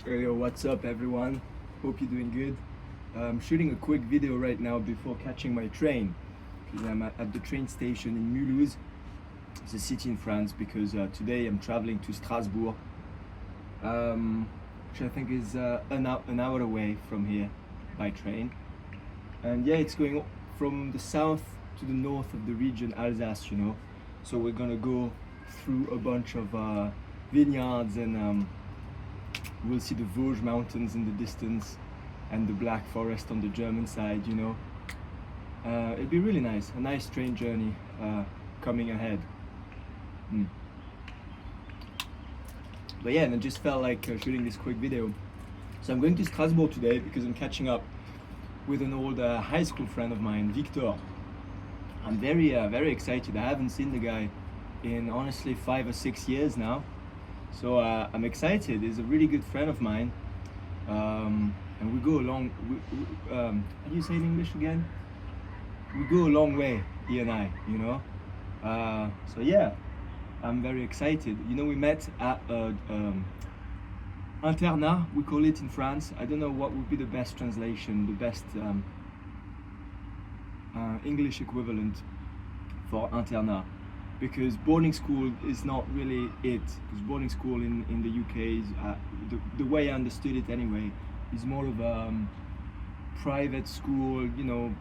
Yo, what's up everyone? Hope you're doing good. I'm shooting a quick video right now before catching my train because I'm at the train station in Mulhouse. It's a city in France because today I'm traveling to Strasbourg, which I think is an hour away from here by train. And yeah, it's going from the south to the north of the region Alsace, you know. So we're gonna go through a bunch of vineyards and we'll see the Vosges mountains in the distance and the Black Forest on the German side, you know. It'd be really nice, a nice train journey coming ahead. But yeah, and I just felt like shooting this quick video. So I'm going to Strasbourg today because I'm catching up with an old high school friend of mine, Victor. I'm very excited. I haven't seen the guy in honestly 5 or 6 years now. So I'm excited. He's a really good friend of mine, and we go a long. How do you say in English again? We go a long way, he and I. You know. So yeah, I'm very excited. You know, we met at internat. We call it in France. I don't know what would be the best translation, the best English equivalent for internat. Because boarding school is not really it. Because boarding school in the UK is, the way I understood it anyway, is more of a private school, you know,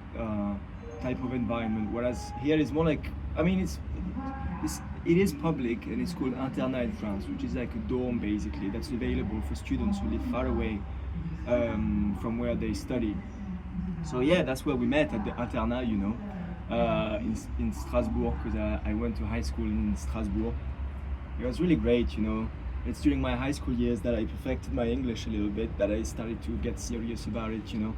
type of environment. Whereas here is more like, I mean, it is public and it's called internat in France, which is like a dorm basically that's available for students who live far away from where they study. So yeah, that's where we met at the internat, you know. In Strasbourg, because I went to high school in Strasbourg. It was really great, you know. It's during my high school years that I perfected my English a little bit, that I started to get serious about it, you know.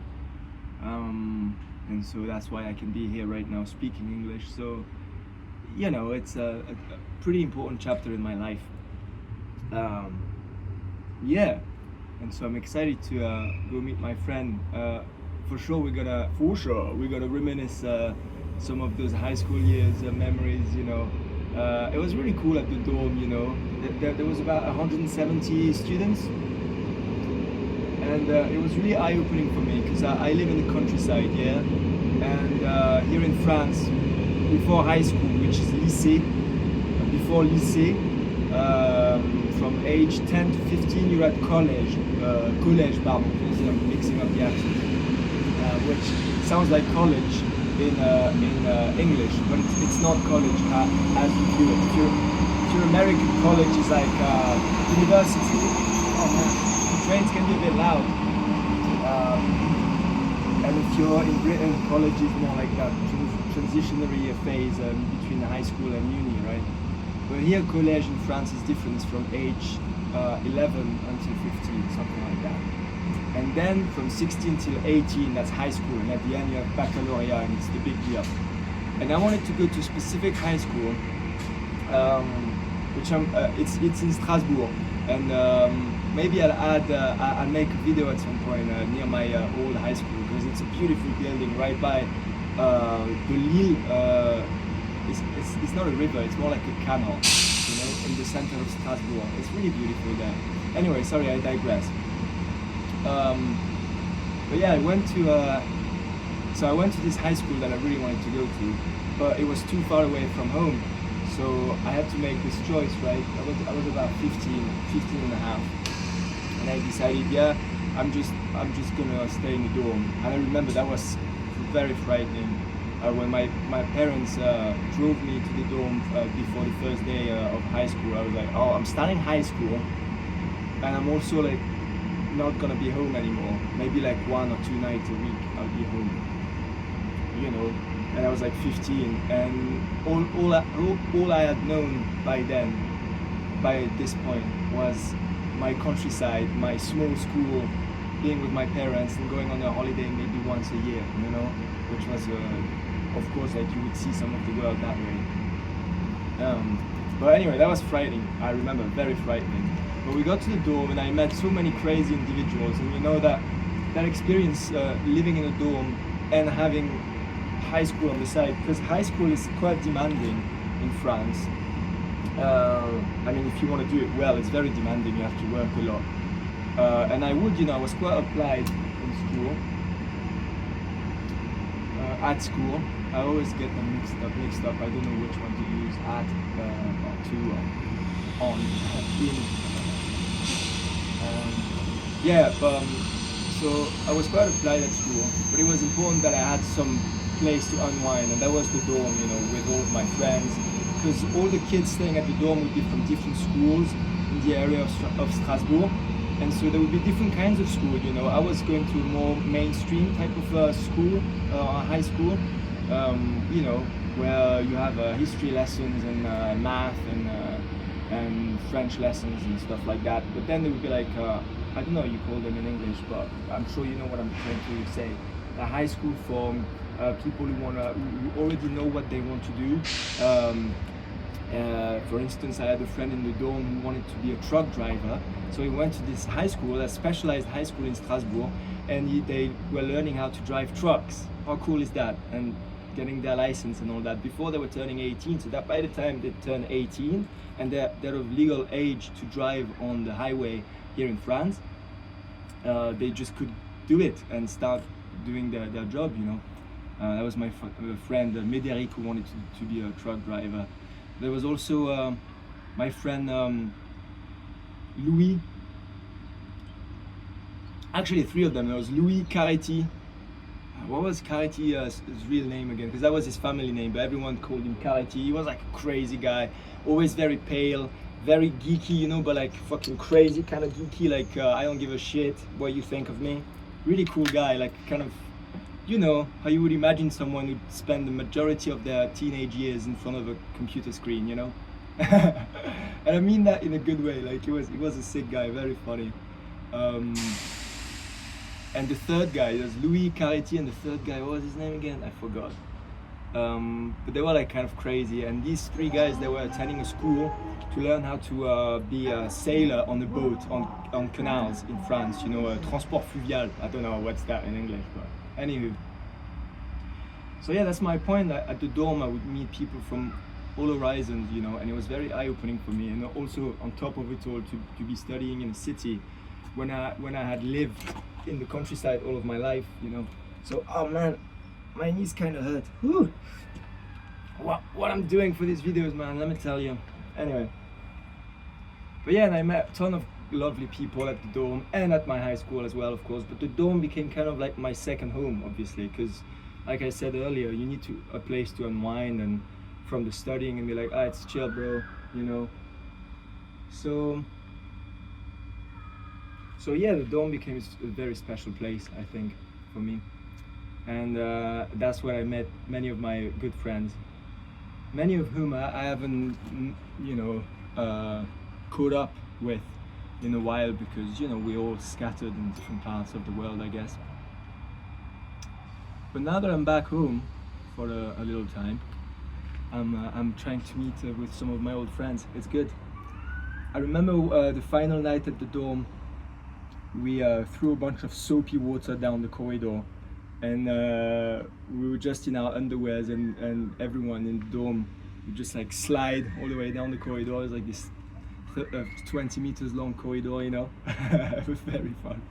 And so that's why I can be here right now speaking English. So, you know, it's a pretty important chapter in my life. Yeah, and so I'm excited to go meet my friend. For sure we're gonna reminisce some of those high school years memories, you know. It was really cool at the dorm, you know. There was about 170 students, and it was really eye-opening for me because I live in the countryside, yeah. And here in France, before high school, which is lycée, before lycée, from age 10 to 15, you're at college, pardon, I'm mixing up the accent, which sounds like college in English, but it's not college as you feel it. If you're American, college is like university. Oh man, the trains can be a bit loud. And if you're in Britain, college is more like that transitionary phase between high school and uni, right? But here, college in France is different. It's from age 11 until 15, something like that. And then from 16 till 18, that's high school, and at the end you have baccalaureate, and it's the big deal. And I wanted to go to a specific high school, which it's in Strasbourg, and maybe I'll make a video at some point near my old high school, because it's a beautiful building right by the Lille. It's not a river, it's more like a canal, you know, in the center of Strasbourg. It's really beautiful there. Anyway, sorry, I digress. But yeah, I went to this high school that I really wanted to go to, but it was too far away from home, so I had to make this choice, right? I was about 15 and a half, and I decided, yeah, I'm just gonna stay in the dorm. And I remember that was very frightening when my parents drove me to the dorm before the first day of high school. I was like, oh, I'm starting high school, and I'm also like not gonna be home anymore. Maybe like 1 or 2 nights a week I'll be home, you know. And I was like 15, and all I had known by this point, was my countryside, my small school, being with my parents and going on a holiday maybe once a year, you know, which was of course, like, you would see some of the world that way. But anyway, that was frightening. I remember, very frightening. But we got to the dorm and I met so many crazy individuals, and you know that experience living in a dorm and having high school on the side, because high school is quite demanding in France. I mean, if you want to do it well, it's very demanding. You have to work a lot. And I would, I was quite applied in school. At school, I always get them mixed up. I don't know which one to use, at or to on, in. Yeah, but so I was quite applied at school, but it was important that I had some place to unwind, and that was the dorm, with all of my friends, because all the kids staying at the dorm would be from different schools in the area of Strasbourg, and so there would be different kinds of school. I was going to a more mainstream type of school, high school, where you have history lessons and math and French lessons and stuff like that. But then there would be like I don't know you call them in English, but I'm sure you know what I'm trying to say. A high school for people who already know what they want to do. For instance, I had a friend in the dorm who wanted to be a truck driver, so he went to this high school, a specialized high school in Strasbourg, and they were learning how to drive trucks. How cool is that? And getting their license and all that before they were turning 18, so that by the time they turn 18 and they're of legal age to drive on the highway here in France, they just could do it and start doing their job. That was my friend Médéric, who wanted to be a truck driver. There was also my friend Louis. Actually, three of them. There was Louis Carretti. What was Carretti his real name again? Because that was his family name, but everyone called him Carretti. He was like a crazy guy, always very pale, very geeky, but like fucking crazy kind of geeky, like I don't give a shit what you think of me. Really cool guy, like kind of, how you would imagine someone who'd spend the majority of their teenage years in front of a computer screen, And I mean that in a good way, like he was a sick guy, very funny. And the third guy, there's Louis Carretti, and the third guy, what was his name again? I forgot. But they were like kind of crazy, and these three guys, they were attending a school to learn how to be a sailor on a boat on canals in France, transport fluvial. I don't know what's that in English, but anywho. So yeah, that's my point. That at the dorm I would meet people from all horizons, and it was very eye-opening for me. And also on top of it all, to be studying in a city when I had lived in the countryside all of my life, So, oh man, my knees kind of hurt. Whew. What I'm doing for these videos, man, let me tell you. Anyway. But yeah, and I met a ton of lovely people at the dorm and at my high school as well, of course. But the dorm became kind of like my second home, obviously, because like I said earlier, you need a place to unwind and from the studying and be like, it's chill, bro, So yeah, the dorm became a very special place, I think, for me. And that's where I met many of my good friends, many of whom I haven't, caught up with in a while because, we're all scattered in different parts of the world, I guess. But now that I'm back home for a little time, I'm trying to meet with some of my old friends. It's good. I remember the final night at the dorm, we threw a bunch of soapy water down the corridor, and we were just in our underwears, and everyone in the dorm would just like slide all the way down the corridor. It was like this 20 meters long corridor, It was very fun.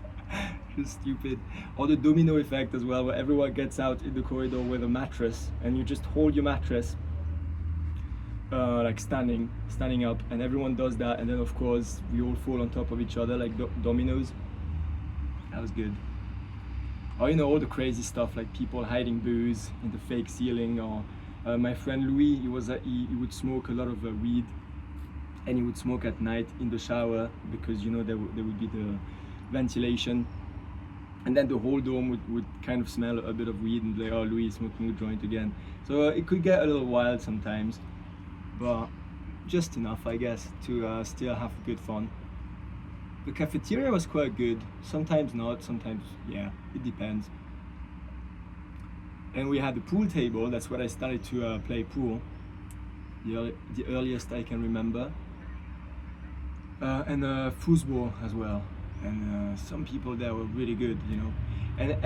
Just stupid. Or the domino effect as well, where everyone gets out in the corridor with a mattress, and you just hold your mattress like standing up, and everyone does that, and then of course we all fall on top of each other like dominoes. That was good. Or all the crazy stuff like people hiding booze in the fake ceiling, or my friend Louis, he would smoke a lot of weed, and he would smoke at night in the shower because there would be the ventilation, and then the whole dorm would kind of smell a bit of weed, and like, oh, Louis is smoking a joint again. So it could get a little wild sometimes, but just enough, I guess, to still have good fun. The cafeteria was quite good, sometimes not, sometimes yeah, it depends. And we had the pool table, that's when I started to play pool, the earliest I can remember. And foosball as well, and some people there were really good, And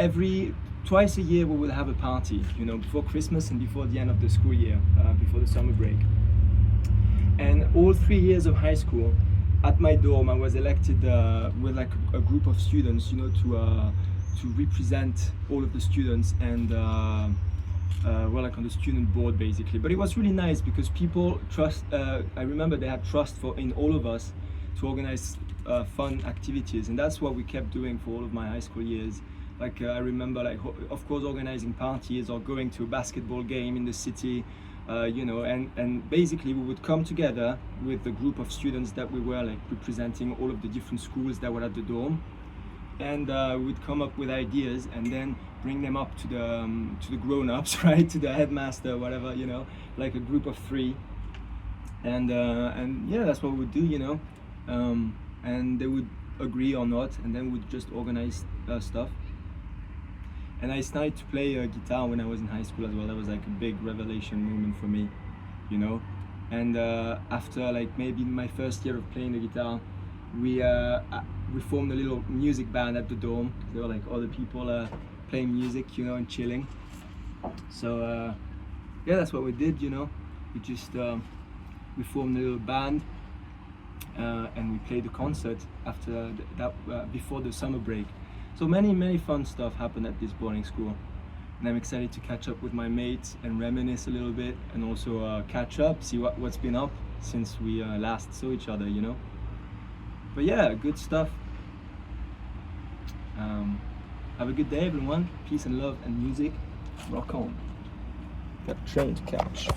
twice a year we will have a party, before Christmas and before the end of the school year, before the summer break. And all 3 years of high school, at my dorm, I was elected with like a group of students, you know, to represent all of the students, and well, like on the student board basically. But it was really nice because people trust. I remember they had trust in all of us to organize fun activities, and that's what we kept doing for all of my high school years. Like I remember, like of course, organizing parties or going to a basketball game in the city. You know, and basically we would come together with the group of students that we were like representing all of the different schools that were at the dorm, and we'd come up with ideas and then bring them up to the grown-ups, right, to the headmaster, whatever, you know, like a group of 3, and yeah, that's what we would do, you know, and they would agree or not, and then we'd just organize stuff. And I started to play guitar when I was in high school as well. That was like a big revelation moment for me, you know. And after like maybe my first year of playing the guitar, we formed a little music band at the dorm. There were like other people playing music, you know, and chilling. So yeah, that's what we did, you know. We just we formed a little band, and we played the concert after that before the summer break. So many fun stuff happened at this boarding school, and I'm excited to catch up with my mates and reminisce a little bit, and also catch up, see what's been up since we last saw each other, you know. But yeah, good stuff. Have a good day, everyone. Peace and love and music. Rock on. Got a train to catch.